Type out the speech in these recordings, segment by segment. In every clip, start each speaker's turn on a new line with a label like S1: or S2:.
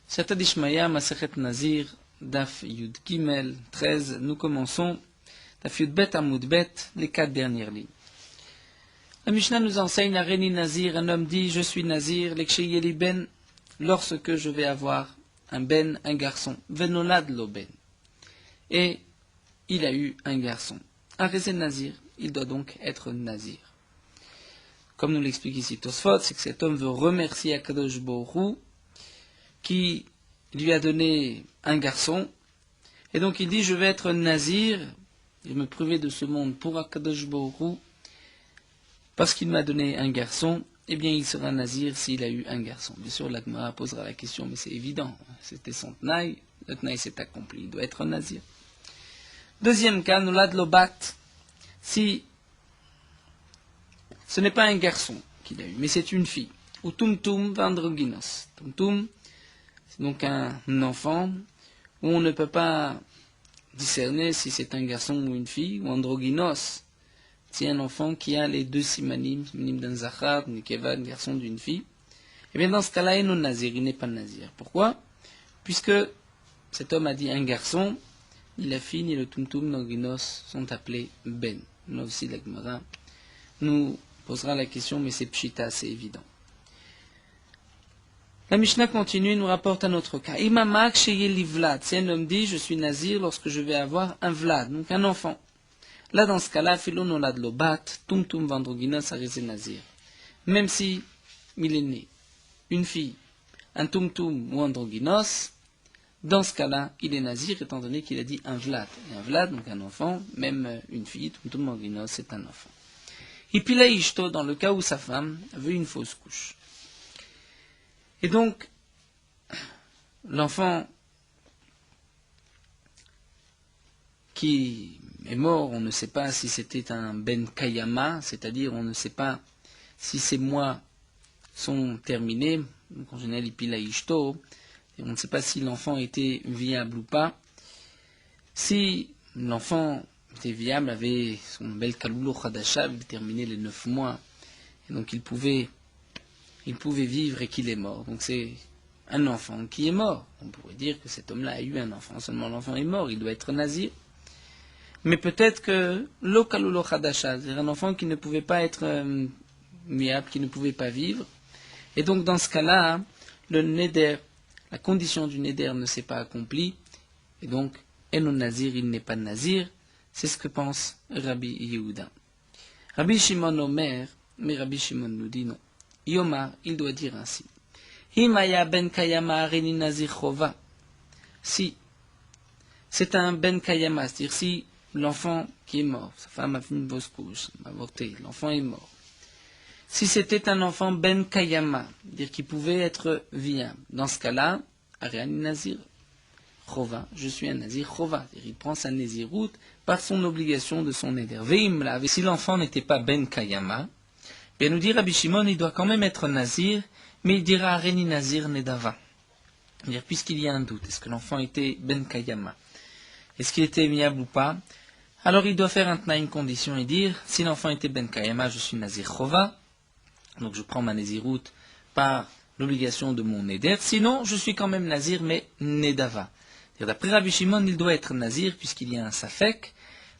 S1: Siyata d'Ishmaya, Masechet Nazir, Daf Yud Gimel 13, nous commençons Daf Yud Bet Amud Bet, les 4 dernières lignes. La Mishnah nous enseigne, Areni Nazir, un homme dit, je suis Nazir, l'Eksheyeli Ben, lorsque je vais avoir un Ben, un garçon, Venolad lo Ben. Et il a eu un garçon. Arezé Nazir, il doit donc être Nazir. Comme nous l'explique ici Tosfot, c'est que cet homme veut remercier Akadosh Baruch Hu, qui lui a donné un garçon, et donc il dit, je vais être Nazir, je vais me priver de ce monde pour Akadosh Baruch Hu, parce qu'il m'a donné un garçon, eh bien il sera Nazir s'il a eu un garçon. Bien sûr, la Gemara posera la question, mais c'est évident, c'était son Tnaï, le Tnaï s'est accompli, il doit être Nazir. Deuxième cas, Nolad Lobat, si ce n'est pas un garçon qu'il a eu, mais c'est une fille, ou Tumtum Vandroginos. Tumtum, c'est donc un enfant où on ne peut pas discerner si c'est un garçon ou une fille, ou androgynos, c'est un enfant qui a les deux simanim, simanim d'un zachar, nikeva, un garçon d'une fille. Et bien dans ce cas-là, il est non nazir, il n'est pas nazir. Pourquoi? Puisque cet homme a dit un garçon, ni la fille ni le tumtum androgynos sont appelés ben. Là aussi la Gemara nous posera la question, mais c'est pshita, c'est évident. La Mishnah continue, nous rapporte un autre cas. Imamak sheyeli vlad. Si un homme dit, je suis nazir lorsque je vais avoir un vlad, donc un enfant. Là, dans ce cas-là, filon olad lobat, tumtum vandroginos arizé nazir. Même si il est né une fille, un tumtum ou androgynos, dans ce cas-là, il est nazir, étant donné qu'il a dit un vlad. Et un vlad, donc un enfant, même une fille, tumtum androgynos, c'est un enfant. Ipila ishto, dans le cas où sa femme veut une fausse couche. Et donc, l'enfant qui est mort, on ne sait pas si c'était un Ben Kayama, c'est-à-dire on ne sait pas si ces mois sont terminés, donc en général, Ipila Ishto, et on ne sait pas si l'enfant était viable ou pas. Si l'enfant était viable, avait son bel Kaloulo Khadasha, il terminait les 9 mois, et donc il pouvait vivre et qu'il est mort. Donc c'est un enfant qui est mort. On pourrait dire que cet homme-là a eu un enfant. Seulement l'enfant est mort, il doit être nazir. Mais peut-être que l'okalulo khadasha, c'est-à-dire un enfant qui ne pouvait pas être muable, qui ne pouvait pas vivre. Et donc dans ce cas-là, le neder, la condition du neder ne s'est pas accomplie. Et donc, eno nazir, il n'est pas nazir. C'est ce que pense Rabbi Yehuda. Rabbi Shimon Omer, mais Rabbi Shimon nous dit non. Yomar, il doit dire ainsi. Himaya ben kayama areni nazir chova. Si c'est un ben kayama, c'est-à-dire si l'enfant qui est mort, sa femme a fait une fausse couche, a avorté, l'enfant est mort. Si c'était un enfant ben kayama, c'est-à-dire qu'il pouvait être viable, dans ce cas-là, areni nazir chova, je suis un nazir chova, c'est-à-dire il prend sa naziroute par son obligation de son éder. Veimla, si l'enfant n'était pas ben kayama, bien nous dit Rabbi Shimon, il doit quand même être nazir, mais il dira Areni nazir nedava. C'est-à-dire, puisqu'il y a un doute, est-ce que l'enfant était ben kayama? Est-ce qu'il était viable ou pas? Alors il doit faire une condition et dire, si l'enfant était ben kayama, je suis nazir chova, donc je prends ma naziroute par l'obligation de mon neder, sinon je suis quand même nazir, mais nedava. C'est-à-dire, d'après Rabbi Shimon, il doit être nazir, puisqu'il y a un safek,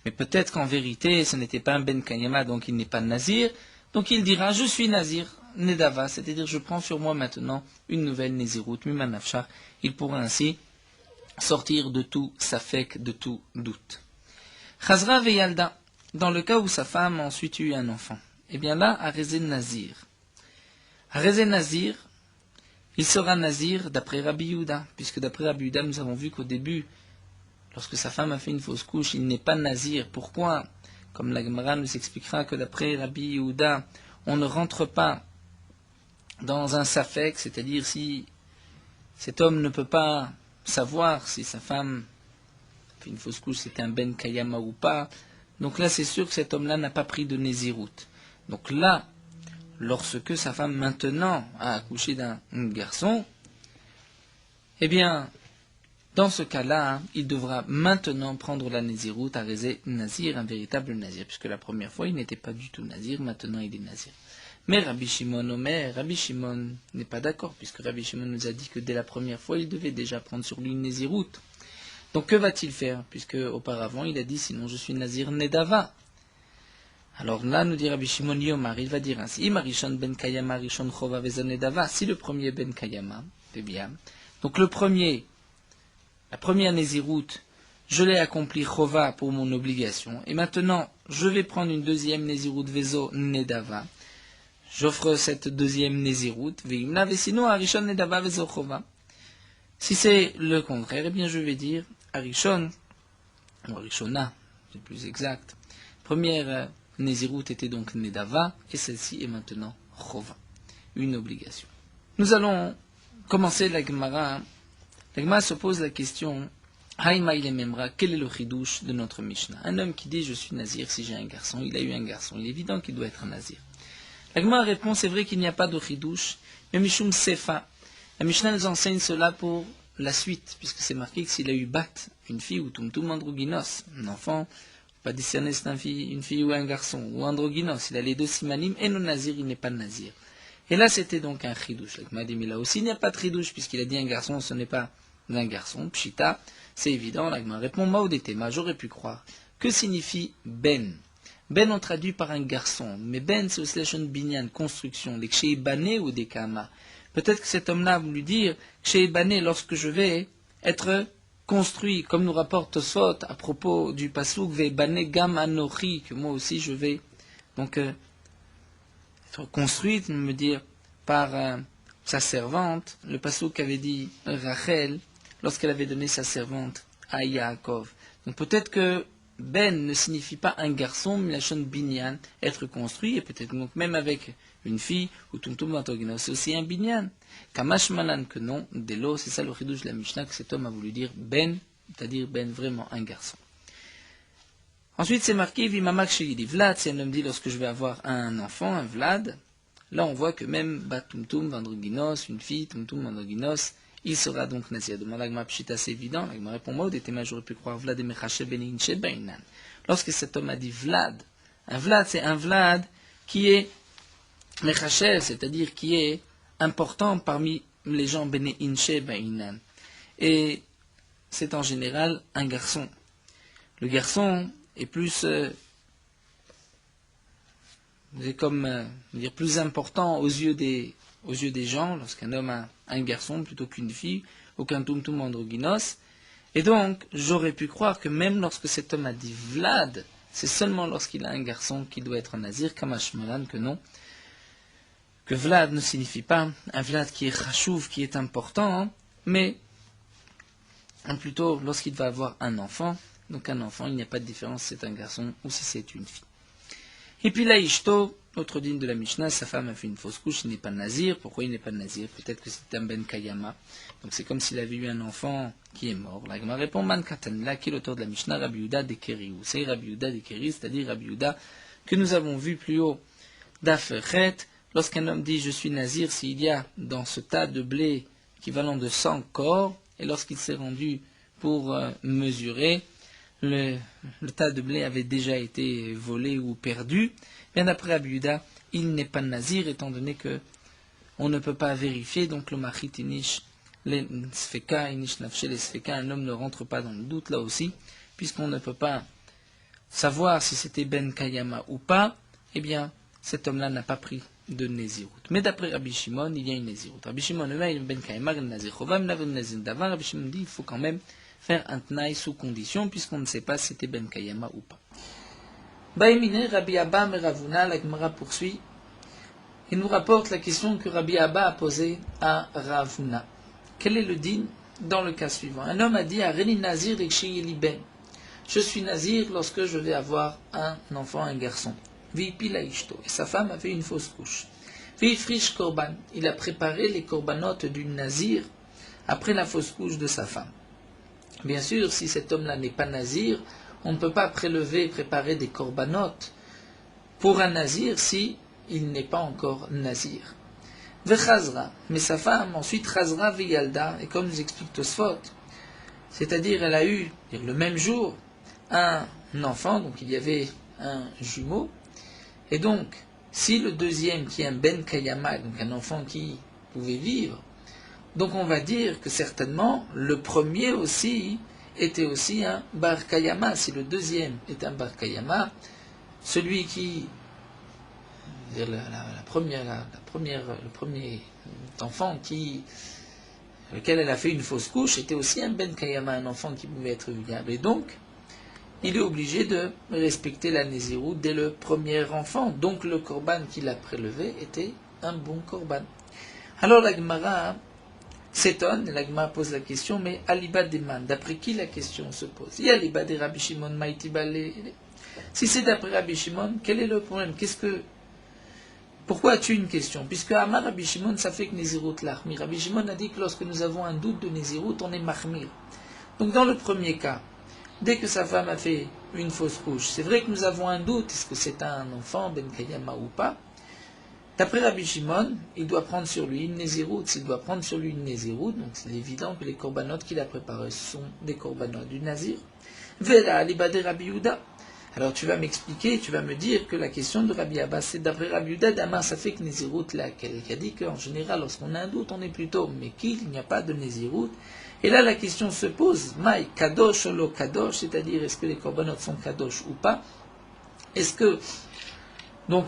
S1: mais peut-être qu'en vérité, ce n'était pas un ben kayama, donc il n'est pas nazir. Donc il dira, je suis nazir, nedava, c'est-à-dire je prends sur moi maintenant une nouvelle naziroute, mimanafshar. Il pourra ainsi sortir de tout safek, de tout doute. Chazra veyalda, dans le cas où sa femme a ensuite eu un enfant, eh bien là, arezé nazir. Arezé nazir, il sera nazir d'après Rabbi Yehuda, puisque d'après Rabbi Yehuda, nous avons vu qu'au début, lorsque sa femme a fait une fausse couche, il n'est pas nazir. Pourquoi? Comme la Gemara nous expliquera que d'après Rabbi Yehuda, on ne rentre pas dans un safek, c'est-à-dire si cet homme ne peut pas savoir si sa femme fait une fausse couche, c'était un ben kayama ou pas. Donc là, c'est sûr que cet homme-là n'a pas pris de néziroute. Donc là, lorsque sa femme maintenant a accouché d'un garçon, eh bien, dans ce cas-là, il devra maintenant prendre la naziroute, arezé nazir, un véritable nazir, puisque la première fois, il n'était pas du tout nazir, maintenant il est nazir. Mais Rabbi Shimon Omer, Rabbi Shimon n'est pas d'accord, puisque Rabbi Shimon nous a dit que dès la première fois, il devait déjà prendre sur lui une Néziroute. Donc que va-t-il faire? Puisque auparavant, il a dit, sinon je suis Nazir Nedava. Alors là, nous dit Rabbi Shimon Yomar, il va dire ainsi, Im Arishon ben Kayama, Rishon Chova vezon Nedava. Si le premier ben Kayama, c'est bien. Donc la première Néziroute, je l'ai accompli Chova pour mon obligation. Et maintenant, je vais prendre une deuxième Néziroute Vezo Nedava. J'offre cette deuxième Néziroute. Veimna vesino Arishon Nedava Vezo Chova. Si c'est le contraire, eh bien je vais dire Arishon, ou Arishona, c'est plus exact. Première Néziroute était donc Nedava, et celle-ci est maintenant Chova, une obligation. Nous allons commencer la Gemara. La Gemara se pose la question, Haïmaïle Memra, quel est le chidouche de notre Mishnah? Un homme qui dit je suis Nazir si j'ai un garçon, il a eu un garçon, il est évident qu'il doit être un Nazir. La Gemara répond, c'est vrai qu'il n'y a pas de chidouche, mais Mishum Sefa. La Mishnah nous enseigne cela pour la suite, puisque c'est marqué que s'il a eu Bat, une fille, ou Tumtum Androgynos, un enfant, pas discerner si c'est une fille ou un garçon, ou Androgynos, il a les deux simanim, et non Nazir, il n'est pas Nazir. Et là, c'était donc un chidouche. La Gemara dit, mais là aussi, il n'y a pas de chidouche, puisqu'il a dit un garçon, ce n'est pas un garçon. Pshita, c'est évident. La Gemara répond, Maodetema, j'aurais pu croire. Que signifie Ben? Ben, on traduit par un garçon, mais Ben, c'est aussi la shon binyan, construction, les kshei bané ou des kama. Peut-être que cet homme-là va lui dire, kshei bané, lorsque je vais être construit, comme nous rapporte Tosfot à propos du pasuk ve bané gam anochi, que moi aussi je vais donc être construite, me dire, par sa servante, le pasuk avait dit Rachel, lorsqu'elle avait donné sa servante à Yaakov. Donc peut-être que Ben ne signifie pas un garçon, mais la shon binyan, être construit, et peut-être donc même avec une fille, ou tumtum antogénos, c'est aussi un binyan. Kamash malan que non, Delo, c'est ça le chidouche de la Mishnah, que cet homme a voulu dire Ben, c'est-à-dire Ben, vraiment un garçon. Ensuite, c'est marqué, Vimamak Sheyidi Vlad, si un homme dit lorsque je vais avoir un enfant, un Vlad, là on voit que même Bat tumtum androgynos, une fille, tumtum androgynos, il sera donc nazir. Demande à Gma Pshita, c'est évident. La Gma répond, moi, au détéma, j'aurais pu croire Vlad et Mechache Beninche Bainan. Lorsque cet homme a dit Vlad, un Vlad, c'est un Vlad qui est Mechache, c'est-à-dire qui est important parmi les gens Beninche Bainan. Et c'est en général un garçon. Le garçon est plus, plus important aux yeux des gens, lorsqu'un homme a un garçon plutôt qu'une fille, ou qu'un tumtum androgynos. Et donc, j'aurais pu croire que même lorsque cet homme a dit Vlad, c'est seulement lorsqu'il a un garçon qui doit être un nazir, Kamash Malan, que non. Que Vlad ne signifie pas un Vlad qui est chachouv, qui est important, mais plutôt lorsqu'il va avoir un enfant. Donc un enfant, il n'y a pas de différence si c'est un garçon ou si c'est une fille. Et puis là, Ishto, autre digne de la Mishnah, sa femme a fait une fausse couche, il n'est pas nazir. Pourquoi il n'est pas nazir? Peut-être que c'est un ben kayama. Donc c'est comme s'il avait eu un enfant qui est mort. La Gemara répond, Man Katanla, qui est l'auteur de la Mishnah, Rabbi Yehuda de Keri. Ou c'est Rabbi Yehuda de Keri, c'est-à-dire Rabbi Yehuda que nous avons vu plus haut d'Afechet. Lorsqu'un homme dit je suis nazir, s'il y a dans ce tas de blé équivalent de 100 corps, et lorsqu'il s'est rendu pour mesurer, le tas de blé avait déjà été volé ou perdu. Bien d'après Rabbi Yehuda, il n'est pas nazir, étant donné que on ne peut pas vérifier, donc le machit inish les sfeka, inish nafshe les sfeka, un homme ne rentre pas dans le doute là aussi, puisqu'on ne peut pas savoir si c'était ben kayama ou pas, eh bien cet homme-là n'a pas pris de Nézirut. Mais d'après Rabbi Shimon, il y a une Nézirut. Rabbi Shimon, il y a ben kayama, il nazir chova, il nazir davar. Rabbi Shimon dit il faut quand même faire un tnaï sous condition, puisqu'on ne sait pas si c'était ben kayama ou pas. Baïmine, Rabbi Abba Meravuna, la Gemara poursuit, et nous rapporte la question que Rabbi Abba a posée à Ravuna. Quel est le din dans le cas suivant? Un homme a dit à Reni Nazir d'Ekshiyeli Ben, je suis Nazir lorsque je vais avoir un enfant, un garçon. Vipila Ishto, et sa femme a fait une fausse couche. Vifrish Korban, il a préparé les corbanotes du Nazir après la fausse couche de sa femme. Bien sûr, si cet homme-là n'est pas Nazir, on ne peut pas préparer des corbanotes pour un Nazir si il n'est pas encore Nazir. Vechazra, mais sa femme ensuite Chazra Veyalda, et comme nous explique Tosfot, c'est-à-dire elle a eu le même jour un enfant, donc il y avait un jumeau, et donc si le deuxième qui est un Ben Kayama, donc un enfant qui pouvait vivre, donc on va dire que certainement le premier aussi était aussi un Bar Kayama. Si le deuxième est un Bar Kayama, celui qui, le premier enfant lequel elle a fait une fausse couche, était aussi un Ben Kayama, un enfant qui pouvait être viable. Et donc, il est obligé de respecter la Nézirut dès le premier enfant. Donc le korban qu'il a prélevé était un bon korban. Alors la Gemara s'étonne, la Gemara pose la question, mais Aliba demande, d'après qui la question se pose? Il y a Aliba de Rabbi Shimon Maïtibale. Si c'est d'après Rabbi Shimon, quel est le problème? Pourquoi as-tu une question? Puisque Amar Rabbi Shimon, ça fait que Nézirut l'achmir. Rabbi Shimon a dit que lorsque nous avons un doute de Nézirut, on est mahmir. Donc dans le premier cas, dès que sa femme a fait une fausse couche, c'est vrai que nous avons un doute, est-ce que c'est un enfant, Ben Kayama ou pas? D'après Rabbi Shimon, il doit prendre sur lui une Nézirut. S'il doit prendre sur lui une Nézirut, donc c'est évident que les corbanotes qu'il a préparés sont des corbanotes du Nazir. Vela alibade Rabbi Yehuda. Alors tu vas m'expliquer, tu vas me dire que la question de Rabbi Abba, c'est d'après Rabbi Yehuda, d'Amar ça fait que Nézirut laquelle, qui a dit qu'en général, lorsqu'on a un doute, on est plutôt Mekil, il n'y a pas de Nézirut. Et là, la question se pose, Maï, Kadosh ou lo Kadosh, c'est-à-dire est-ce que les corbanotes sont Kadosh ou pas? Est-ce que, donc,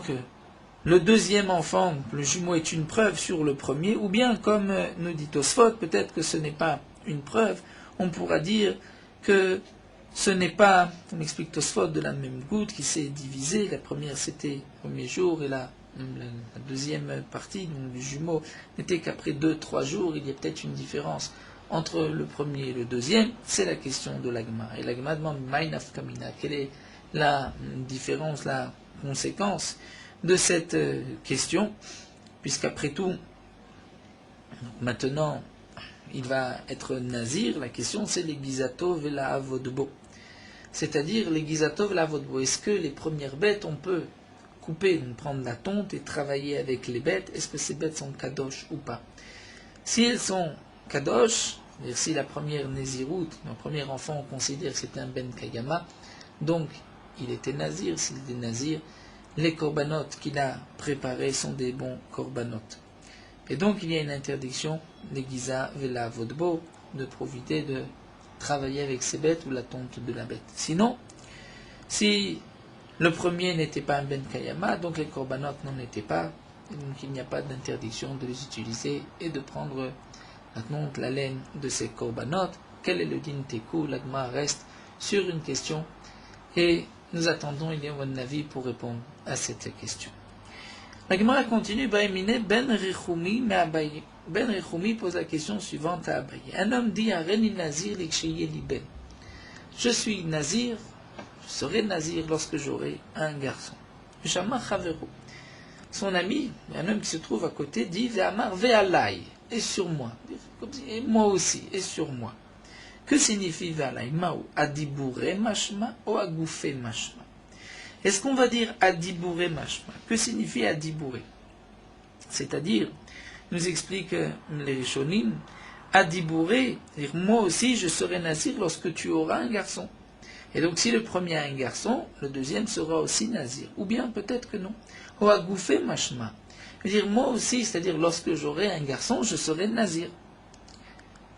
S1: le deuxième enfant, le jumeau, est une preuve sur le premier, ou bien, comme nous dit Tosfot, peut-être que ce n'est pas une preuve, on pourra dire que ce n'est pas, on explique Tosfot, de la même goutte qui s'est divisée. La première c'était le premier jour et la deuxième partie donc, du jumeau n'était qu'après 2-3 jours. Il y a peut-être une différence entre le premier et le deuxième. C'est la question de l'agma. Et l'agma demande Maïnaf Kamina. Quelle est la différence, la conséquence de cette question? Puisqu'après tout, maintenant, il va être nazir. La question c'est les Gizatov et la Avodbo. C'est-à-dire les Gizatov et la Avodbo. Est-ce que les premières bêtes, on peut couper, prendre la tonte et travailler avec les bêtes? Est-ce que ces bêtes sont kadosh ou pas? Si elles sont kadosh, c'est-à-dire si la première Nézirut, le premier enfant, on considère que c'était un Ben Kayama, donc il était nazir. S'il était nazir, les corbanotes qu'il a préparés sont des bons corbanotes. Et donc il y a une interdiction, les Giza Vela Vodbo, de profiter de travailler avec ces bêtes ou la tonte de la bête. Sinon, si le premier n'était pas un Ben Kayama, donc les corbanotes n'en étaient pas, et donc il n'y a pas d'interdiction de les utiliser et de prendre la tonte, la laine de ces corbanotes. Quel est le din tekou? L'agma reste sur une question et nous attendons, il y a un avis pour répondre à cette question. La Gemara continue, Ben Rechoumi me Abaye. Ben Rechoumi pose la question suivante à Abaye. Un homme dit à Reni Nazir li ben. Je suis Nazir, je serai Nazir lorsque j'aurai un garçon. Shama Chavero. Son ami, un homme qui se trouve à côté, dit Ve'amar ve'alai, et sur moi. Et moi aussi, et sur moi. Que signifie ve'alai? Ma'u adiboure mashma ou agoufé mashma? Est-ce qu'on va dire adibouré mashma? Que signifie adibouré? C'est-à-dire, nous explique les Rishonim, adibouré, dire moi aussi je serai nazir lorsque tu auras un garçon. Et donc si le premier a un garçon, le deuxième sera aussi nazir. Ou bien peut-être que non. Ou agoufé mashma. Dire moi aussi, c'est-à-dire lorsque j'aurai un garçon, je serai nazir.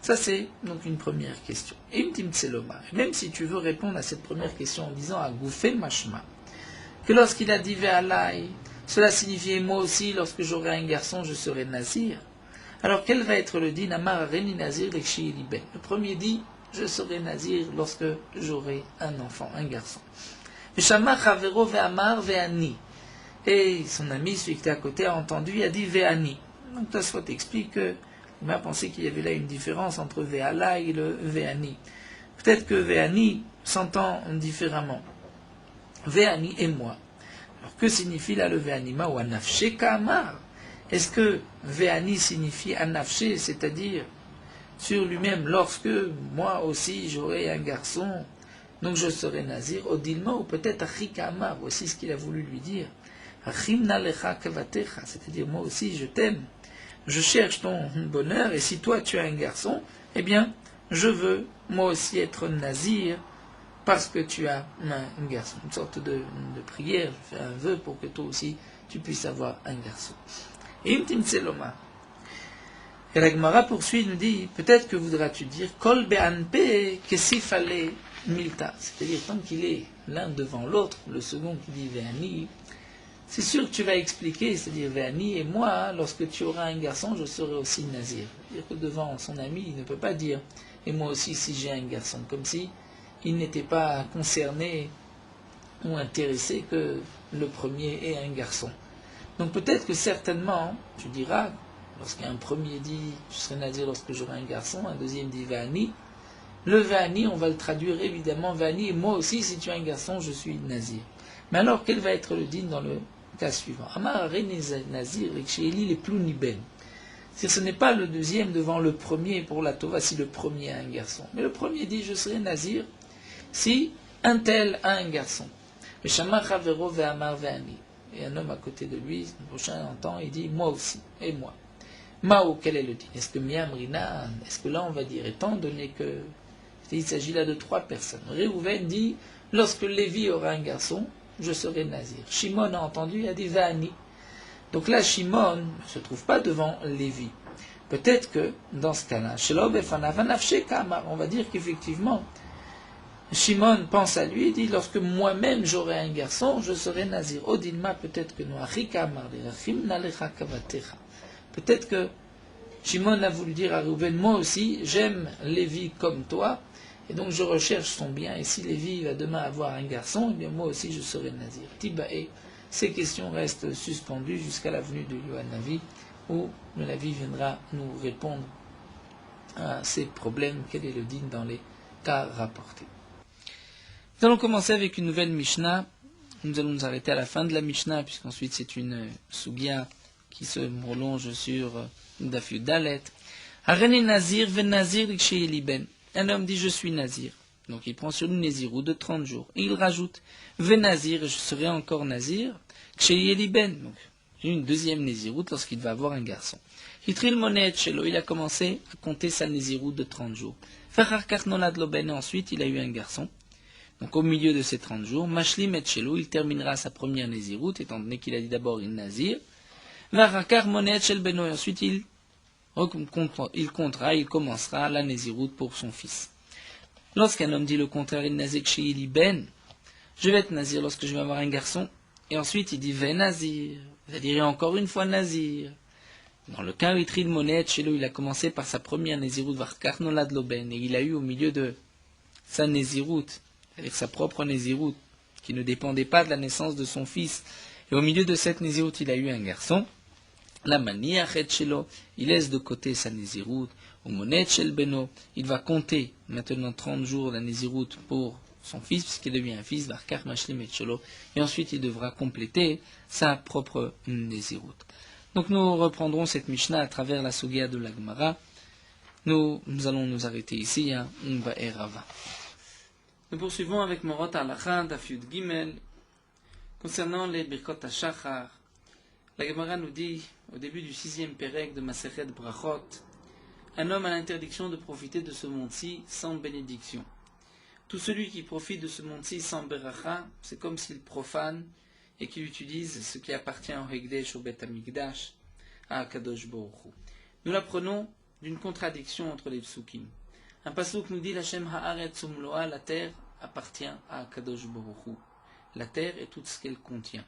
S1: Ça c'est donc une première question. Et une timtseloma. Même si tu veux répondre à cette première question en disant agoufé mashma, que lorsqu'il a dit Ve'alai, cela signifiait moi aussi, lorsque j'aurai un garçon, je serai nazir. Alors quel va être le din? Amar Reni Nazir Lekshi Liben. Le premier dit, je serai nazir lorsque j'aurai un enfant, un garçon. Shama Chavero Ve'amar Ve'ani. Et son ami, celui qui était à côté, a entendu, il a dit Ve'ani. Donc Tosfot explique que il m'a pensé qu'il y avait là une différence entre Ve'alai et le Ve'ani. Peut-être que Ve'ani s'entend différemment. Ve'ani et moi. Alors que signifie là le Ve'anima ou Anafshe Kamar? Est-ce que Ve'ani signifie Anafshe, c'est-à-dire sur lui-même, lorsque moi aussi j'aurai un garçon, donc je serai nazir, Odilma ou peut-être Achikama, voici ce qu'il a voulu lui dire. Achimna lecha kavatecha, c'est-à-dire moi aussi je t'aime, je cherche ton bonheur, et si toi tu as un garçon, eh bien je veux moi aussi être nazir, parce que tu as un garçon. Une sorte de prière, je fais un vœu pour que toi aussi tu puisses avoir un garçon. Et la Gemara poursuit, nous dit, peut-être que voudras-tu dire, Kol be'anpe kesifale milta, c'est-à-dire tant qu'il est l'un devant l'autre, le second qui dit ve'ani, c'est sûr que tu vas expliquer, c'est-à-dire ve'ani, et moi, lorsque tu auras un garçon, je serai aussi nazir. C'est-à-dire que devant son ami, il ne peut pas dire, et moi aussi si j'ai un garçon, comme si il n'était pas concerné ou intéressé que le premier ait un garçon. Donc peut-être que certainement, tu diras, lorsqu'un premier dit je serai nazir lorsque j'aurai un garçon, un deuxième dit Vani, le Vani, on va le traduire évidemment Vani, et moi aussi, si tu as un garçon, je suis nazir. Mais alors, quel va être le din dans le cas suivant? Amar nazir, et chez Eli, les pluniben. C'est-à-dire, ce n'est pas le deuxième devant le premier pour la Tova si le premier a un garçon. Mais le premier dit je serai nazir si un tel a un garçon. Et un homme à côté de lui, le prochain entend, il dit moi aussi, et moi. Mao, quel est le din? Est-ce que Miamrina, est-ce que là on va dire, étant donné que il s'agit là de 3 personnes. Réhouven dit, lorsque Lévi aura un garçon, je serai nazir. Shimon a entendu, il a dit Vani. Donc là, Shimon ne se trouve pas devant Lévi. Peut-être que, dans ce cas-là, on va dire qu'effectivement, Shimon pense à lui et dit, lorsque moi-même j'aurai un garçon, je serai nazir. Odilma, peut-être que peut-être que Shimon a voulu dire à Reuven, moi aussi, j'aime Lévi comme toi, et donc je recherche son bien, et si Lévi va demain avoir un garçon, eh bien moi aussi je serai nazir. Tibae, ces questions restent suspendues jusqu'à la venue de Yohanavi, où le Navi viendra nous répondre à ces problèmes, quel est le din dans les cas rapportés. Nous allons commencer avec une nouvelle Mishnah. Nous allons nous arrêter à la fin de la Mishnah, puisqu'ensuite c'est une Sugia qui se prolonge sur Daf Yud Dalet. Harene Nazir ven Nazir ben. Un homme dit je suis Nazir. Donc il prend sur une Nézirut de 30 jours. Et il rajoute ven Nazir, je serai encore Nazir, ben. Donc une deuxième Nézirut lorsqu'il va avoir un garçon. Hitril Monet Shelo, il a commencé à compter sa Nézirut de 30 jours. Fachar Karnolad Loben, et ensuite il a eu un garçon. Donc au milieu de ces 30 jours, Mashlim et Shelo, il terminera sa première Nézirut, étant donné qu'il a dit d'abord une Nazir. Varakar Monet Shel Beno, et ensuite il commencera la Nézirut pour son fils. Lorsqu'un homme dit le contraire, il nazir chez ben, je vais être Nazir lorsque je vais avoir un garçon, et ensuite il dit Ve Nazir, c'est-à-dire encore une fois Nazir. Dans le cas où Itril Monet Shelo, il a commencé par sa première Nézirut, Varakar Nolad Loben, et il a eu au milieu de sa Nézirut, c'est-à-dire sa propre Nézirut, qui ne dépendait pas de la naissance de son fils, et au milieu de cette Nézirut, il a eu un garçon. La mania Shelo, il laisse de côté sa Nézirut, au Monet Shel Beno, il va compter maintenant 30 jours la Nézirut pour son fils, puisqu'il devient un fils, Varkar Mashlim et Shelo, et ensuite il devra compléter sa propre Nézirut. Donc nous reprendrons cette Mishnah à travers la Sugia de la Gemara. Nous allons nous arrêter ici, à Umba et Rava. Nous poursuivons avec Morot Alacha, Daf Yud Gimel, concernant les Birkot HaShachar. La Gemara nous dit, au début du 6e Pérec de Masechet Brachot, un homme a l'interdiction de profiter de ce monde-ci sans bénédiction. Tout celui qui profite de ce monde-ci sans beracha, c'est comme s'il profane et qu'il utilise ce qui appartient au Hekdesh, au Bet Hamikdash, à Akadosh Baruch Hu. Nous l'apprenons d'une contradiction entre les psukim. Un pasuk nous dit, L'Hashem haaretz umloa, la terre appartient à Akadosh Baruch Hu. La terre et tout ce qu'elle contient.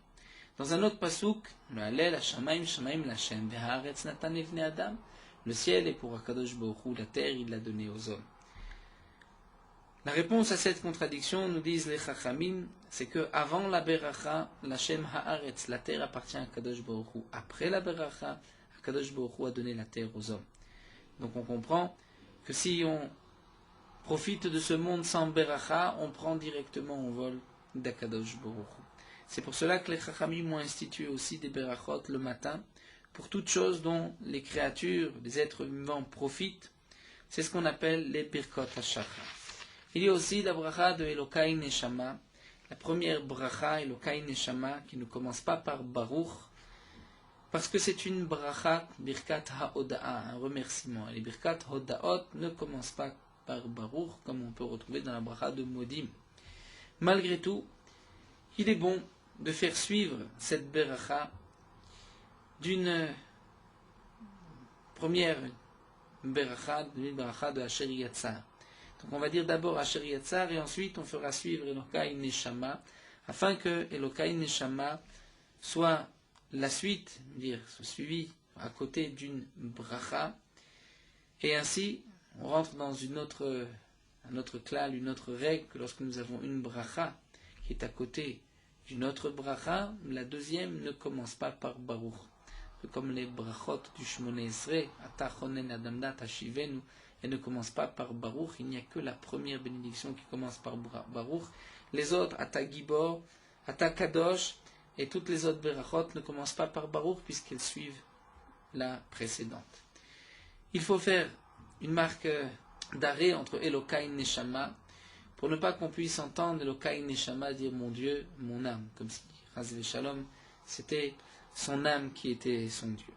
S1: Dans un autre pasuk, le Hallel, Hashamaim, Shamaim, l'Hashem, Ve'haaretz natan evnei adam, le ciel est pour Akadosh Baruch Hu, la terre il l'a donnée aux hommes. La réponse à cette contradiction, nous disent les Chachamim, c'est que avant la beracha, l'Hashem haaretz, la terre appartient à Akadosh Baruch Hu. Après la beracha, Akadosh Baruch Hu a donné la terre aux hommes. Donc on comprend que si on profite de ce monde sans beracha, on prend directement au vol d'Akadosh Baruch Hu. C'est pour cela que les Chachamim ont institué aussi des berachot le matin, pour toute chose dont les créatures, les êtres vivants profitent. C'est ce qu'on appelle les Birkot HaShachar. Il y a aussi la bracha de Elokai Neshama, la première bracha Elokai Neshama, qui ne commence pas par Baruch, parce que c'est une bracha Birkat HaOda'a, un remerciement. Et les Birkat HaOda'ot ne commencent pas par Baruch, comme on peut retrouver dans la bracha de Modim. Malgré tout, il est bon de faire suivre cette beracha d'une première beracha, de Asher Yatzar. Donc on va dire d'abord Asher Yatzar et ensuite on fera suivre Elokai Neshama afin que Elokai Neshama soit la suite, soit suivi à côté d'une bracha et ainsi on rentre dans un autre klal, une autre règle que lorsque nous avons une bracha qui est à côté d'une autre bracha, la deuxième ne commence pas par Baruch. Comme les brachot du Shmoneh Esrei, Atachonen Adamdat Ashivenu, elles ne commencent pas par Baruch, il n'y a que la première bénédiction qui commence par Baruch. Les autres, Ata Gibor, Ata Kadosh, et toutes les autres brachot ne commencent pas par Baruch puisqu'elles suivent la précédente. Il faut faire une marque d'arrêt entre Elokai Neshama pour ne pas qu'on puisse entendre Elokai Neshama dire mon Dieu, mon âme, comme si Chas v'Shalom, c'était son âme qui était son Dieu.